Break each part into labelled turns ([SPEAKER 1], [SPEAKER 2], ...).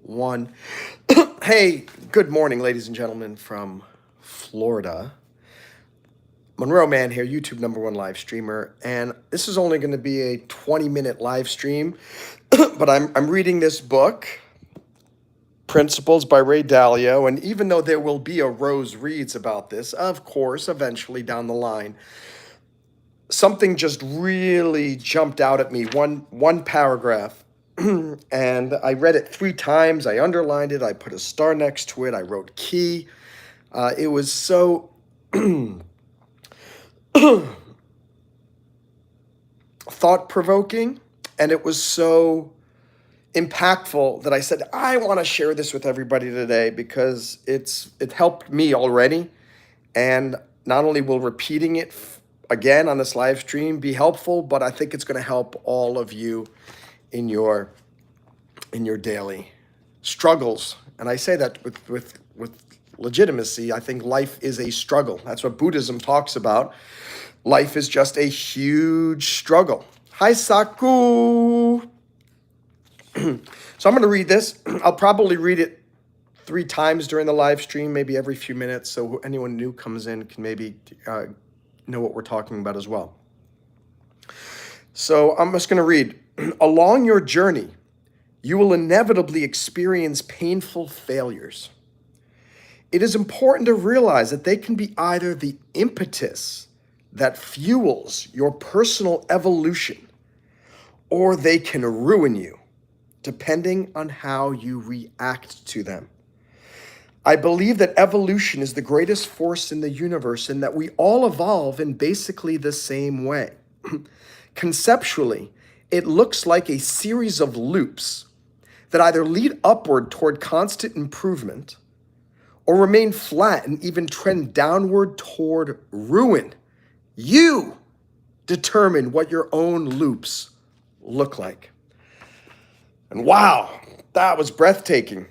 [SPEAKER 1] One. Hey, good morning, ladies and gentlemen from Florida. Monroe Mann here, YouTube #1 live streamer, and this is only going to be a 20-minute live stream, but I'm reading this book, Principles by Ray Dalio, and even though there will be a Rose Reads about this, of course, eventually down the line, something just really jumped out at me. One paragraph. And I read it 3 times. I underlined it. I put a star next to it. I wrote key. It was so thought-provoking, and it was so impactful that I said, I want to share this with everybody today because it helped me already. And not only will repeating it again on this live stream be helpful, but I think it's going to help all of you in your daily struggles. And I say that with legitimacy. I think life is a struggle. That's what Buddhism talks about. Life is just a huge struggle. Hi, Saku. So I'm going to read this. I'll probably read it 3 times during the live stream, maybe every few minutes, so anyone new comes in can maybe know what we're talking about as well. So I'm just going to read. Along your journey, you will inevitably experience painful failures. It is important to realize that they can be either the impetus that fuels your personal evolution, or they can ruin you, depending on how you react to them. I believe that evolution is the greatest force in the universe and that we all evolve in basically the same way. Conceptually, it looks like a series of loops that either lead upward toward constant improvement or remain flat and even trend downward toward ruin. You determine what your own loops look like. And wow, that was breathtaking.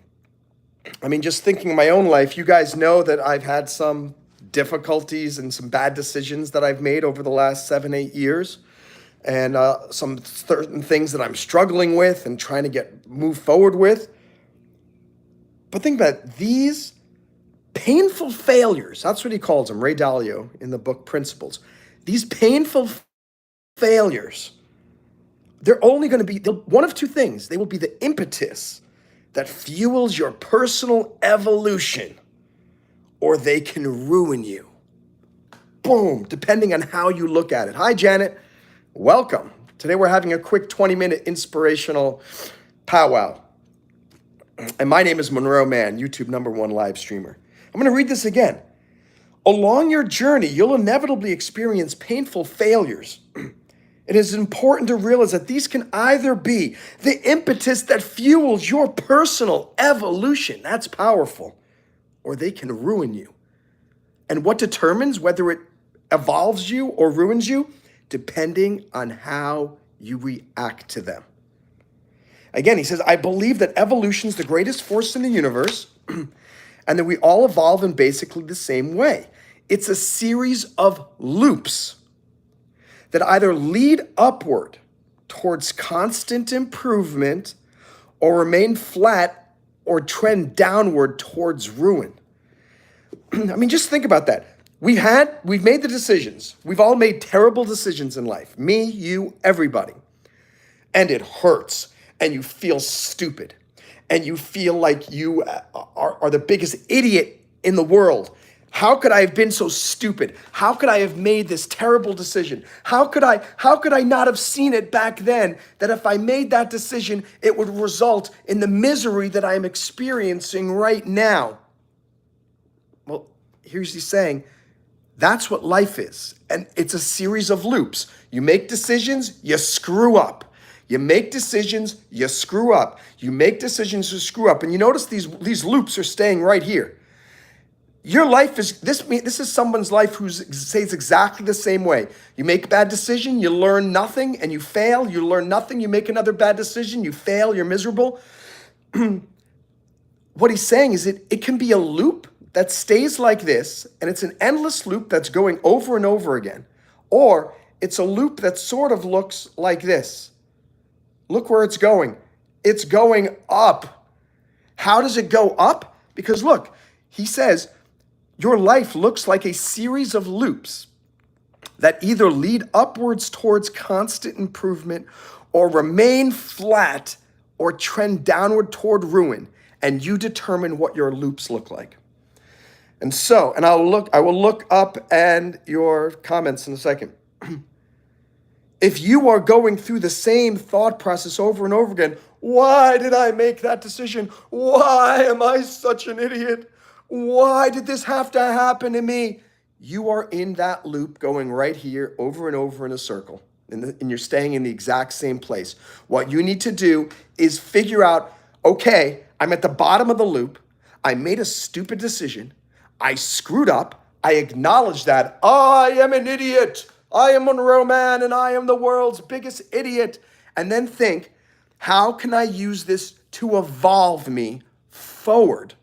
[SPEAKER 1] I mean, just thinking of my own life, you guys know that I've had some difficulties and some bad decisions that I've made over the last 7-8 years. And some certain things that I'm struggling with and trying to move forward with. But think about it, these painful failures, that's what he calls them, Ray Dalio in the book Principles. These painful failures, they're only going to be one of 2 things. They will be the impetus that fuels your personal evolution, or they can ruin you. Boom, depending on how you look at it. Hi, Janet. Welcome. Today we're having a quick 20-minute inspirational powwow. And my name is Monroe Mann, YouTube #1 live streamer. I'm going to read this again. Along your journey, you'll inevitably experience painful failures. It is important to realize that these can either be the impetus that fuels your personal evolution. That's powerful. Or they can ruin you. And what determines whether it evolves you or ruins you? Depending on how you react to them. Again, he says, I believe that evolution is the greatest force in the universe and that we all evolve in basically the same way. It's a series of loops that either lead upward towards constant improvement or remain flat or trend downward towards ruin. I mean, just think about that. We've made the decisions. We've all made terrible decisions in life. Me, you, everybody. And it hurts. And you feel stupid. And you feel like you are the biggest idiot in the world. How could I have been so stupid? How could I have made this terrible decision? How could I not have seen it back then that if I made that decision, it would result in the misery that I'm experiencing right now? Well, here's he saying, that's what life is. And it's a series of loops. You make decisions, you screw up. You make decisions, you screw up. You make decisions, you screw up. And you notice these loops are staying right here. Your life is, this is someone's life who says exactly the same way. You make a bad decision, you learn nothing, and you fail. You learn nothing, you make another bad decision, you fail, you're miserable. What he's saying is it can be a loop that stays like this, and it's an endless loop that's going over and over again. Or it's a loop that sort of looks like this. Look where it's going. It's going up. How does it go up? Because look, he says, your life looks like a series of loops that either lead upwards towards constant improvement or remain flat or trend downward toward ruin. And you determine what your loops look like. And I will look up and your comments in a second. If you are going through the same thought process over and over again, why did I make that decision? Why am I such an idiot? Why did this have to happen to me? You are in that loop going right here over and over in a circle, and you're staying in the exact same place. What you need to do is figure out, okay, I'm at the bottom of the loop. I made a stupid decision. I screwed up. I acknowledge that. I am an idiot. I am Monroe Mann, and I am the world's biggest idiot. And then think, how can I use this to evolve me forward?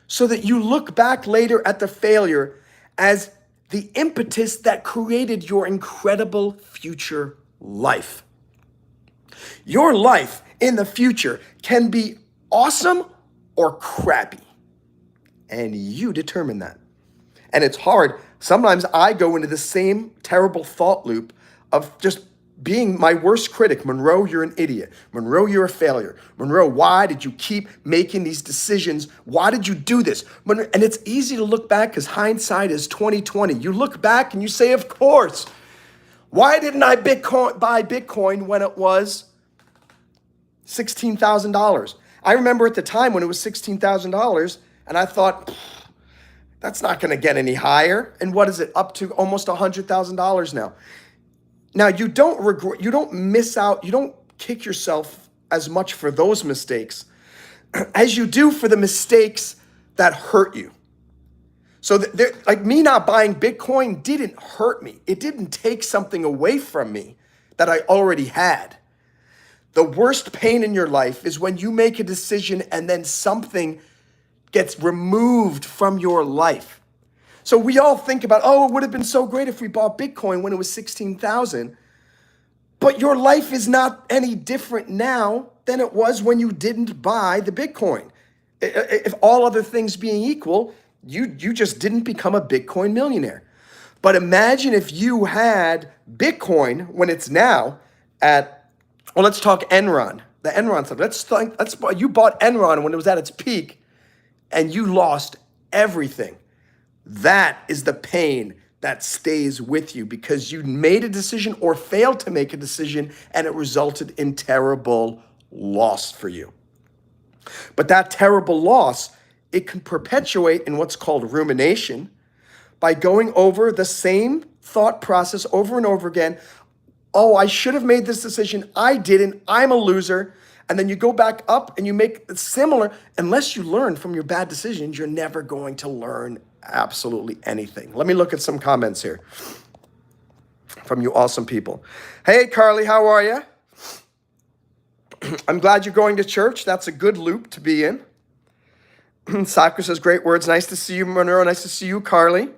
[SPEAKER 1] So that you look back later at the failure as the impetus that created your incredible future life. Your life in the future can be awesome or crappy. And you determine that. And it's hard. Sometimes I go into the same terrible thought loop of just being my worst critic. Monroe, you're an idiot. Monroe, you're a failure. Monroe, why did you keep making these decisions? Why did you do this? And it's easy to look back because hindsight is 20/20. You look back and you say, of course. Why didn't I buy Bitcoin when it was $16,000? I remember at the time when it was $16,000 and I thought, that's not going to get any higher. And what is it? Up to almost $100,000 now. Now, you don't miss out, you don't kick yourself as much for those mistakes as you do for the mistakes that hurt you. So like me not buying Bitcoin didn't hurt me. It didn't take something away from me that I already had. The worst pain in your life is when you make a decision and then something gets removed from your life. So we all think about, oh, it would have been so great if we bought Bitcoin when it was 16,000. But your life is not any different now than it was when you didn't buy the Bitcoin. If all other things being equal, you just didn't become a Bitcoin millionaire. But imagine if you had Bitcoin when it's now at, well, let's talk Enron, the Enron stuff. You bought Enron when it was at its peak and you lost everything. That is the pain that stays with you because you made a decision or failed to make a decision and it resulted in terrible loss for you. But that terrible loss, it can perpetuate in what's called rumination by going over the same thought process over and over again. Oh, I should have made this decision. I didn't. I'm a loser. And then you go back up and you make it similar. Unless you learn from your bad decisions, you're never going to learn absolutely anything. Let me look at some comments here from you awesome people. Hey, Carly, how are you? I'm glad you're going to church. That's a good loop to be in. Sakura says, great words. Nice to see you, Monroe. Nice to see you, Carly.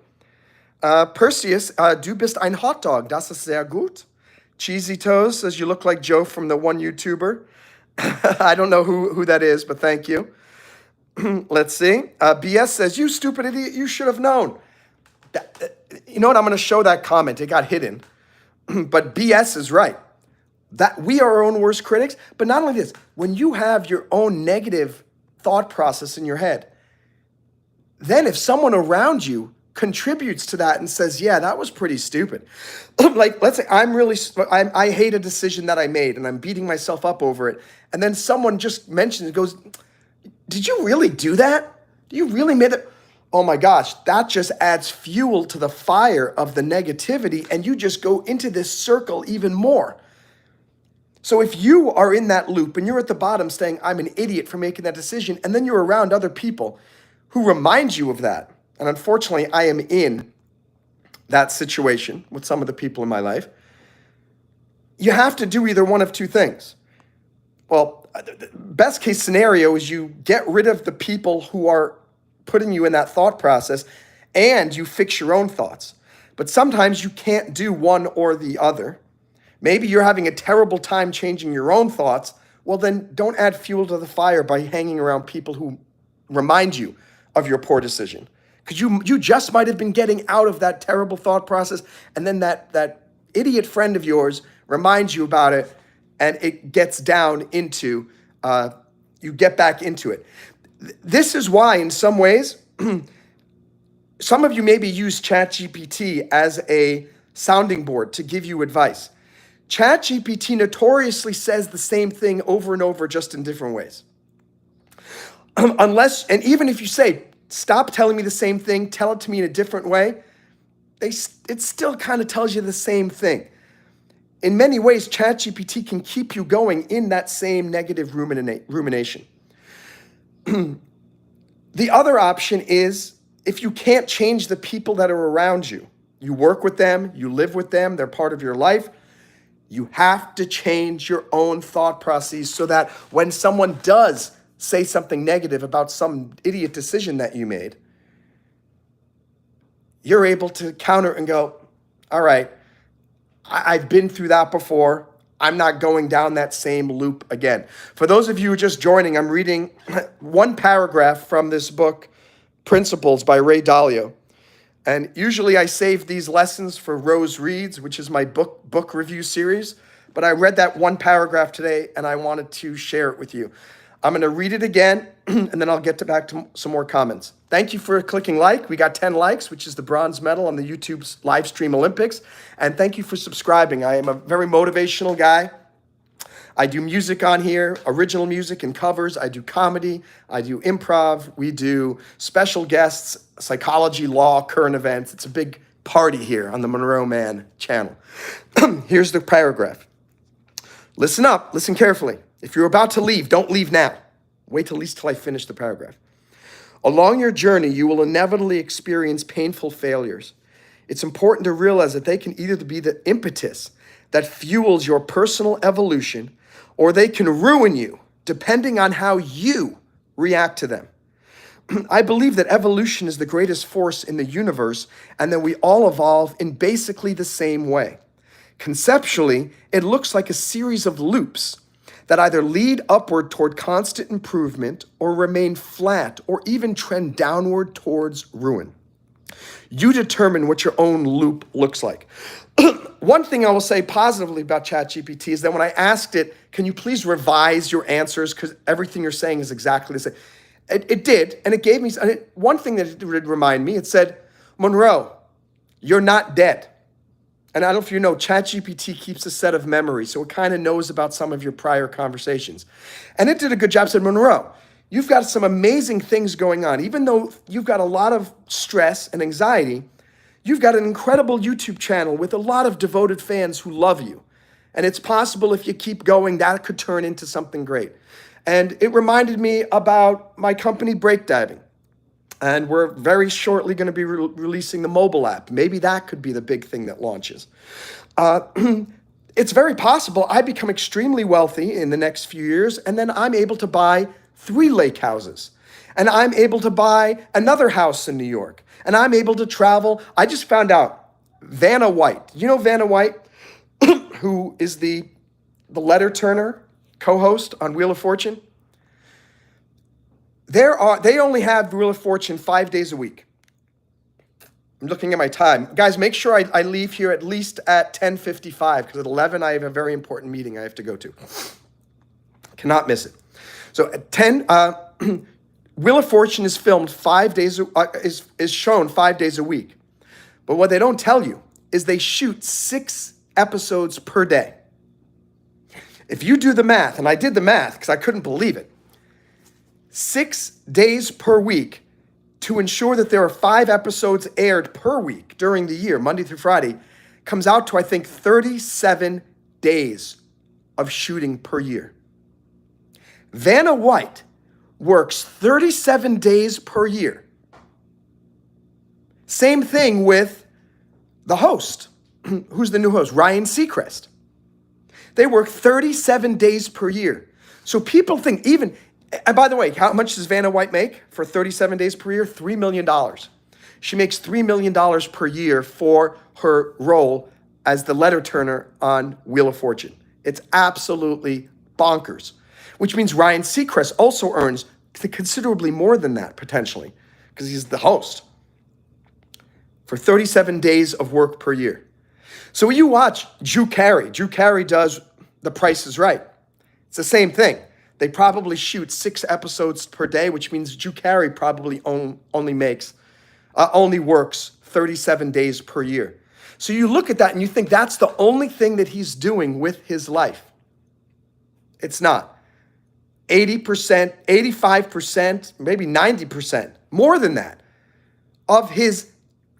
[SPEAKER 1] Perseus, du bist ein Hotdog. Das ist sehr gut. Cheesy Toes says, you look like Joe from the one YouTuber. I don't know who that is, but thank you. Let's see. BS says, you stupid idiot, you should have known. You know what? I'm going to show that comment. It got hidden. But BS is right. That we are our own worst critics. But not only this, when you have your own negative thought process in your head, then if someone around you contributes to that and says, yeah, that was pretty stupid. Like, let's say I hate a decision that I made and I'm beating myself up over it. And then someone just mentions, goes, did you really do that? Do you really made it? Oh my gosh, that just adds fuel to the fire of the negativity and you just go into this circle even more. So if you are in that loop and you're at the bottom saying, I'm an idiot for making that decision, and then you're around other people who remind you of that, and unfortunately I am in that situation with some of the people in my life, you have to do either one of two things. Well, the best case scenario is you get rid of the people who are putting you in that thought process and you fix your own thoughts. But sometimes you can't do one or the other. Maybe you're having a terrible time changing your own thoughts well, then don't add fuel to the fire by hanging around people who remind you of your poor decision. Because you just might have been getting out of that terrible thought process, and then that idiot friend of yours reminds you about it, and it gets down into, you get back into it. This is why, in some ways, some of you maybe use ChatGPT as a sounding board to give you advice. ChatGPT notoriously says the same thing over and over, just in different ways. And even if you say, stop telling me the same thing, tell it to me in a different way, it still kind of tells you the same thing. In many ways, ChatGPT can keep you going in that same negative rumination. The other option is, if you can't change the people that are around you, you work with them, you live with them, they're part of your life, you have to change your own thought processes so that when someone does say something negative about some idiot decision that you made, you're able to counter and go, all right, I've been through that before. I'm not going down that same loop again. For those of you who are just joining, I'm reading one paragraph from this book, Principles by Ray Dalio. And usually I save these lessons for Rose Reads, which is my book review series. But I read that one paragraph today, and I wanted to share it with you. I'm going to read it again, and then I'll get back to some more comments. Thank you for clicking like. We got 10 likes, which is the bronze medal on the YouTube's live stream Olympics. And thank you for subscribing. I am a very motivational guy. I do music on here, original music and covers. I do comedy. I do improv. We do special guests, psychology, law, current events. It's a big party here on the Monroe Mann channel. Here's the paragraph. Listen up. Listen carefully. If you're about to leave, don't leave now. Wait till at least till I finish the paragraph. Along your journey, you will inevitably experience painful failures. It's important to realize that they can either be the impetus that fuels your personal evolution, or they can ruin you, depending on how you react to them. I believe that evolution is the greatest force in the universe, and that we all evolve in basically the same way. Conceptually, it looks like a series of loops that either lead upward toward constant improvement or remain flat or even trend downward towards ruin. You determine what your own loop looks like. One thing I will say positively about ChatGPT is that when I asked it, can you please revise your answers because everything you're saying is exactly the same, it did, and it gave me one thing that it would remind me. It said, Monroe, you're not dead. And I don't know if you know, ChatGPT keeps a set of memories, so it kind of knows about some of your prior conversations. And it did a good job. It said, Monroe, you've got some amazing things going on. Even though you've got a lot of stress and anxiety, you've got an incredible YouTube channel with a lot of devoted fans who love you. And it's possible if you keep going, that could turn into something great. And it reminded me about my company, Breakdiving. And we're very shortly going to be releasing the mobile app. Maybe that could be the big thing that launches. It's very possible I become extremely wealthy in the next few years, and then I'm able to buy 3 lake houses. And I'm able to buy another house in New York. And I'm able to travel. I just found out Vanna White. You know Vanna White, who is the letter turner co-host on Wheel of Fortune? They only have Wheel of Fortune 5 days a week. I'm looking at my time. Guys, make sure I leave here at least at 10:55 because at 11 I have a very important meeting I have to go to. Cannot miss it. So at 10, Wheel of Fortune is filmed 5 days, is shown 5 days a week. But what they don't tell you is they shoot 6 episodes per day. If you do the math, and I did the math because I couldn't believe it, 6 days per week to ensure that there are 5 episodes aired per week during the year, Monday through Friday, comes out to, I think, 37 days of shooting per year. Vanna White works 37 days per year. Same thing with the host. Who's the new host? Ryan Seacrest. They work 37 days per year. So people think and by the way, how much does Vanna White make for 37 days per year? $3 million. She makes $3 million per year for her role as the letter turner on Wheel of Fortune. It's absolutely bonkers. which means Ryan Seacrest also earns considerably more than that, potentially, because he's the host, for 37 days of work per year. So when you watch Drew Carey does The Price is Right. It's the same thing. They probably shoot 6 episodes per day, which means Drew Carey probably only works 37 days per year. So you look at that and you think that's the only thing that he's doing with his life. It's not. 80%, 85%, maybe 90%, more than that, of his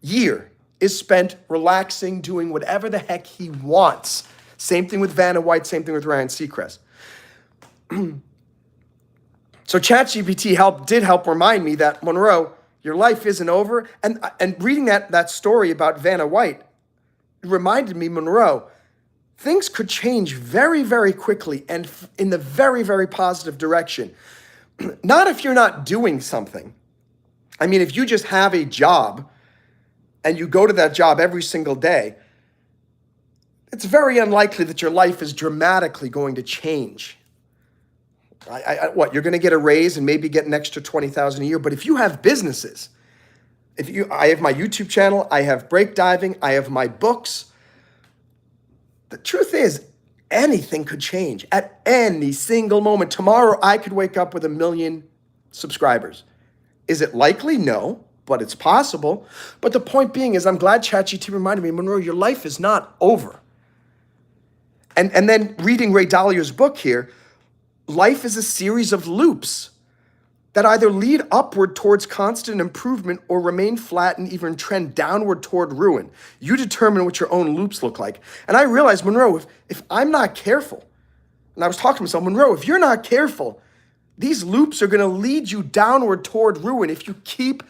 [SPEAKER 1] year is spent relaxing, doing whatever the heck he wants. Same thing with Vanna White, same thing with Ryan Seacrest. So ChatGPT did help remind me that, Monroe, your life isn't over. And reading that story about Vanna White reminded me, Monroe, things could change very, very quickly and in the very, very positive direction. Not if you're not doing something. I mean, if you just have a job and you go to that job every single day, it's very unlikely that your life is dramatically going to change. You're going to get a raise and maybe get an extra $20,000 a year. But if you have businesses, I have my YouTube channel, I have breakdiving, I have my books. The truth is, anything could change at any single moment. Tomorrow, I could wake up with 1 million subscribers. Is it likely? No, but it's possible. But the point being is, I'm glad ChatGPT reminded me, Monroe, your life is not over. And then reading Ray Dalio's book here, life is a series of loops that either lead upward towards constant improvement or remain flat and even trend downward toward ruin. You determine what your own loops look like. And I realized, Monroe, if I'm not careful, and I was talking to myself, Monroe, if you're not careful, these loops are going to lead you downward toward ruin if you keep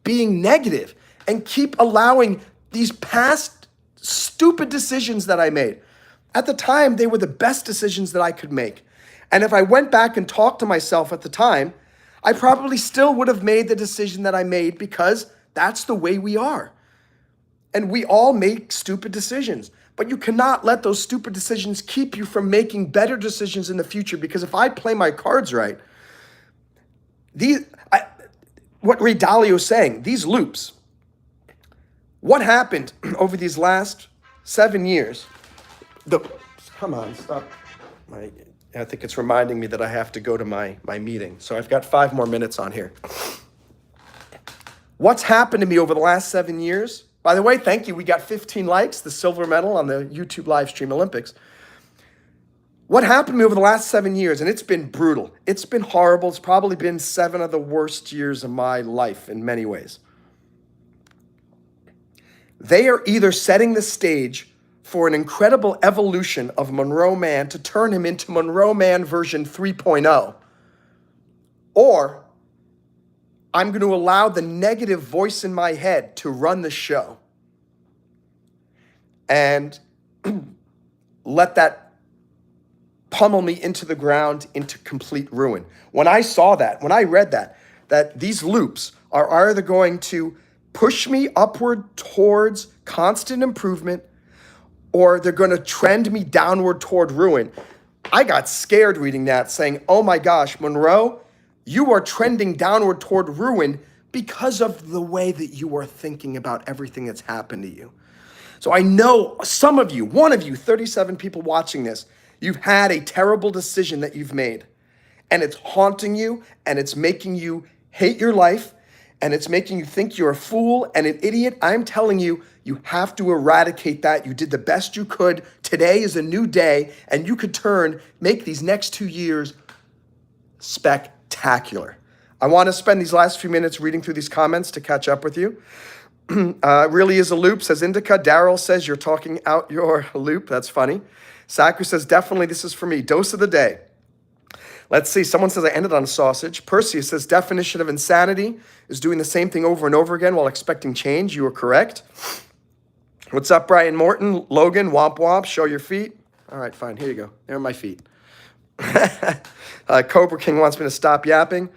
[SPEAKER 1] being negative and keep allowing these past stupid decisions that I made. At the time, they were the best decisions that I could make. And if I went back and talked to myself at the time, I probably still would have made the decision that I made because that's the way we are. And we all make stupid decisions. But you cannot let those stupid decisions keep you from making better decisions in the future, because if I play my cards right, what Ray Dalio is saying, these loops, what happened over these last 7 years? Come on, stop. I think it's reminding me that I have to go to my meeting. So I've got 5 more minutes on here. What's happened to me over the last 7 years? By the way, thank you. We got 15 likes, the silver medal on the YouTube live stream Olympics. What happened to me over the last 7 years? And it's been brutal. It's been horrible. It's probably been 7 of the worst years of my life in many ways. They are either setting the stage for an incredible evolution of Monroe Mann to turn him into Monroe Mann version 3.0, or I'm going to allow the negative voice in my head to run the show and let that pummel me into the ground, into complete ruin. When I saw that, when I read that these loops are either going to push me upward towards constant improvement, or they're going to trend me downward toward ruin, I got scared reading that, saying, oh my gosh, Monroe, you are trending downward toward ruin because of the way that you are thinking about everything that's happened to you. So I know some of you, one of you, 37 people watching this, you've had a terrible decision that you've made, and it's haunting you, and it's making you hate your life, and it's making you think you're a fool and an idiot. I'm telling you, you have to eradicate that. You did the best you could. Today is a new day, and you could make these next 2 years spectacular. I want to spend these last few minutes reading through these comments to catch up with you. Really is a loop, says Indica. Daryl says you're talking out your loop. That's funny. Saku says, definitely this is for me. Dose of the day. Let's see. Someone says I ended on a sausage. Percy says definition of insanity is doing the same thing over and over again while expecting change. You are correct. What's up, Brian Morton? Logan, womp womp, show your feet. All right, fine. Here you go. There are my feet. Cobra King wants me to stop yapping.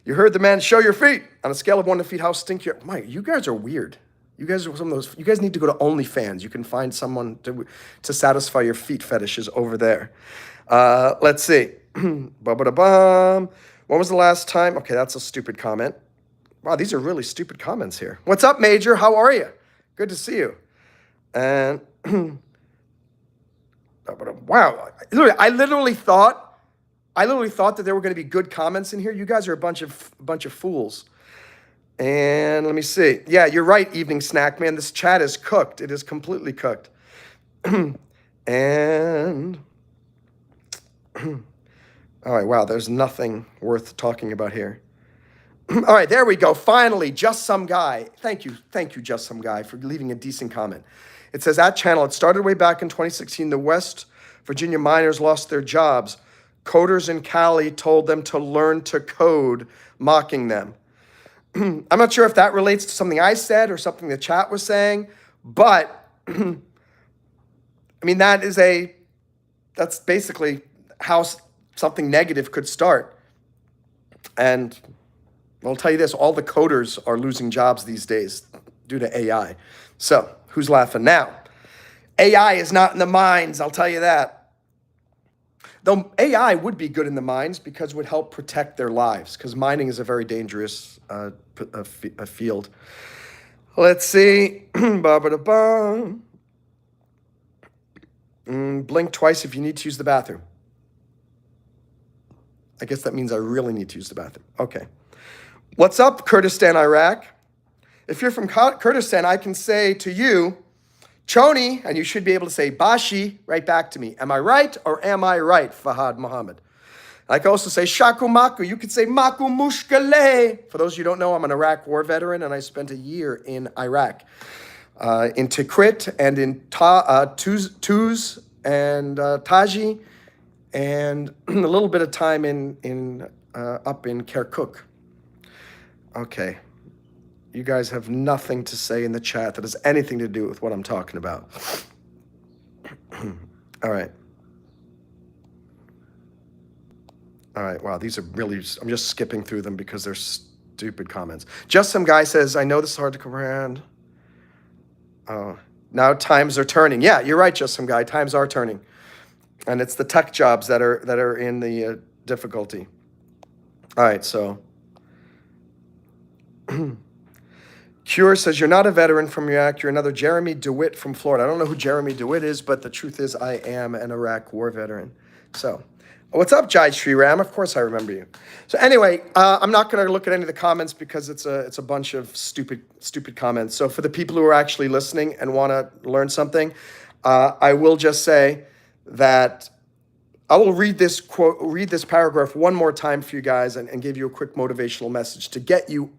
[SPEAKER 1] You heard the man, show your feet. On a scale of 1 to feet, how stinky are... Mike, you guys are weird. You guys are some of those... You guys need to go to OnlyFans. You can find someone to satisfy your feet fetishes over there. Let's see. Ba-ba-da-bum. When was the last time? Okay, that's a stupid comment. Wow, these are really stupid comments here. What's up, Major? How are you? Good to see you. And wow, I literally thought that there were going to be good comments in here. You guys are a bunch of fools. And let me see. Yeah, you're right, Evening Snack Man. This chat is cooked. It is completely cooked. And all right, wow, there's nothing worth talking about here. All right, there we go. Finally, Just Some Guy. Thank you, Just Some Guy, for leaving a decent comment. It says, at channel, it started way back in 2016. The West Virginia miners lost their jobs. Coders in Cali told them to learn to code, mocking them. I'm not sure if that relates to something I said or something the chat was saying, but I mean, that's basically how something negative could start. And I'll tell you this, all the coders are losing jobs these days due to AI. So who's laughing now? AI is not in the mines, I'll tell you that. Though AI would be good in the mines because it would help protect their lives, because mining is a very dangerous field. Let's see. Blink twice if you need to use the bathroom. I guess that means I really need to use the bathroom. Okay. What's up, Kurdistan, Iraq? If you're from Kurdistan, I can say to you, Choni, and you should be able to say Bashi right back to me. Am I right or am I right, Fahad Mohammed? I can also say Shaku Maku. You could say Maku Mushkale. For those of you who don't know, I'm an Iraq war veteran, and I spent a year in Iraq, in Tikrit and in Tuz and Taji, and a little bit of time up in Kirkuk. Okay. You guys have nothing to say in the chat that has anything to do with what I'm talking about. All right. All right, wow, these are really, I'm just skipping through them because they're stupid comments. Just Some Guy says, I know this is hard to comprehend. Oh, now times are turning. Yeah, you're right, Just Some Guy, times are turning. And it's the tech jobs that are in the difficulty. All right, so. Cure says, you're not a veteran from Iraq, you're another Jeremy DeWitt from Florida. I don't know who Jeremy DeWitt is, but the truth is I am an Iraq war veteran. So, what's up, Jai Shri Ram? Of course I remember you. So anyway, I'm not going to look at any of the comments because it's a bunch of stupid comments. So for the people who are actually listening and want to learn something, I will just say that I will read this paragraph one more time for you guys and give you a quick motivational message to get you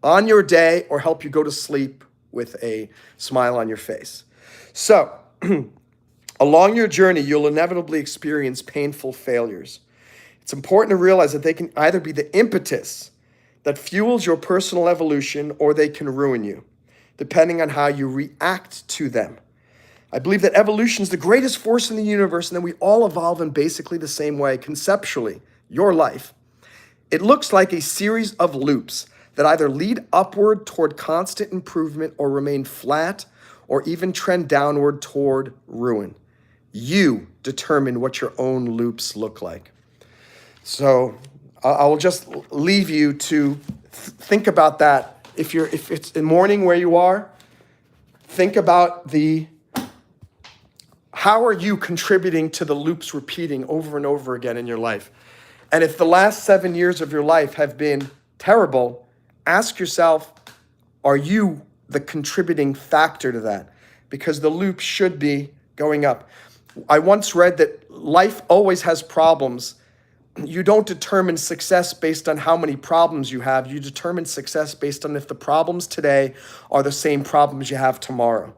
[SPEAKER 1] on your day or help you go to sleep with a smile on your face. So, along your journey, you'll inevitably experience painful failures. It's important to realize that they can either be the impetus that fuels your personal evolution or they can ruin you, depending on how you react to them. I believe that evolution is the greatest force in the universe and that we all evolve in basically the same way conceptually. Your life. It looks like a series of loops that either lead upward toward constant improvement or remain flat or even trend downward toward ruin. You determine what your own loops look like. So I will just leave you to think about that. If it's in morning where you are, think about how are you contributing to the loops repeating over and over again in your life? And if the last 7 years of your life have been terrible, ask yourself, are you the contributing factor to that? Because the loop should be going up. I once read that life always has problems. You don't determine success based on how many problems you have. You determine success based on if the problems today are the same problems you have tomorrow.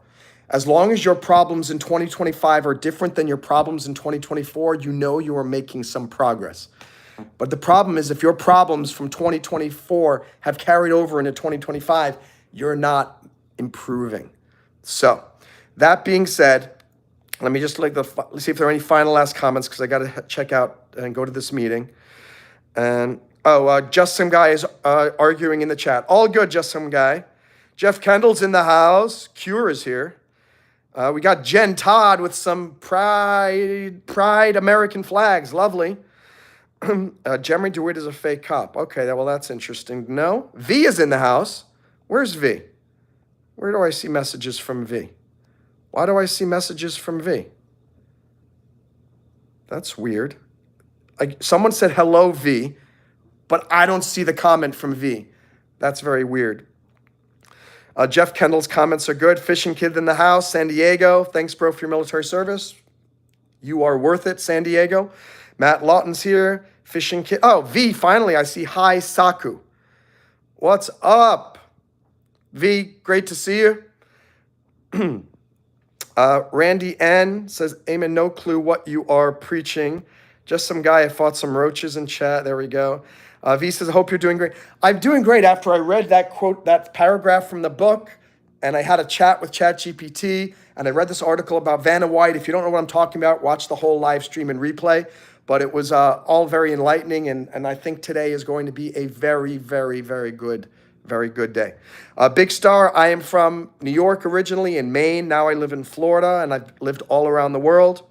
[SPEAKER 1] As long as your problems in 2025 are different than your problems in 2024, you know you are making some progress. But the problem is if your problems from 2024 have carried over into 2025, you're not improving. So that being said, let me just let's see if there are any final last comments because I got to check out and go to this meeting. And Just Some Guy is arguing in the chat. All good, Just Some Guy. Jeff Kendall's in the house. Cure is here. We got Jen Todd with some pride American flags. Lovely. Jeremy DeWitt is a fake cop. Okay, well, that's interesting. No, V is in the house. Where's V? Where do I see messages from V? Why do I see messages from V? That's weird. Someone said hello, V, but I don't see the comment from V. That's very weird. Jeff Kendall's comments are good. Fishing Kid in the house. San Diego. Thanks, bro, for your military service. You are worth it, San Diego. Matt Lawton's here. Fishing Kid. Oh, V, finally, I see hi, Saku. What's up? V, great to see you. Randy N says, Amen, no clue what you are preaching. Just some guy, I fought some roaches in chat. There we go. V says, I hope you're doing great. I'm doing great after I read that quote, that paragraph from the book, and I had a chat with ChatGPT, and I read this article about Vanna White. If you don't know what I'm talking about, watch the whole live stream and replay. But it was all very enlightening, and I think today is going to be a very, very, very good day. Big Star, I am from New York originally, in Maine. Now I live in Florida, and I've lived all around the world.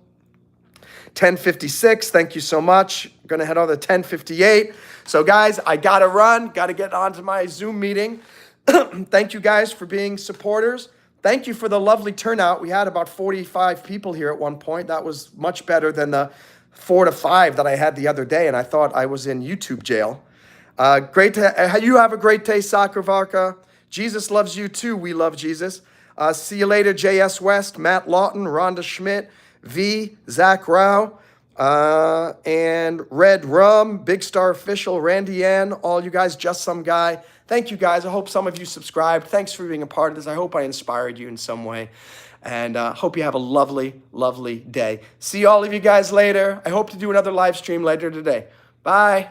[SPEAKER 1] 10:56, thank you so much. Going to head on to 10:58. So guys, I got to run, got to get on to my Zoom meeting. Thank you guys for being supporters. Thank you for the lovely turnout. We had about 45 people here at one point. That was much better than the 4 to 5 that I had the other day, and I thought I was in YouTube jail. Great to you have a great day, Sakravarka. Jesus loves you too. We love Jesus. See you later, J.S. West, Matt Lawton, Rhonda Schmidt, V, Zach Rao, and Red Rum, Big Star Official, Randy Ann, all you guys, Just Some Guy. Thank you guys. I hope some of you subscribed. Thanks for being a part of this. I hope I inspired you in some way. And hope you have a lovely, lovely day. See all of you guys later. I hope to do another live stream later today. Bye.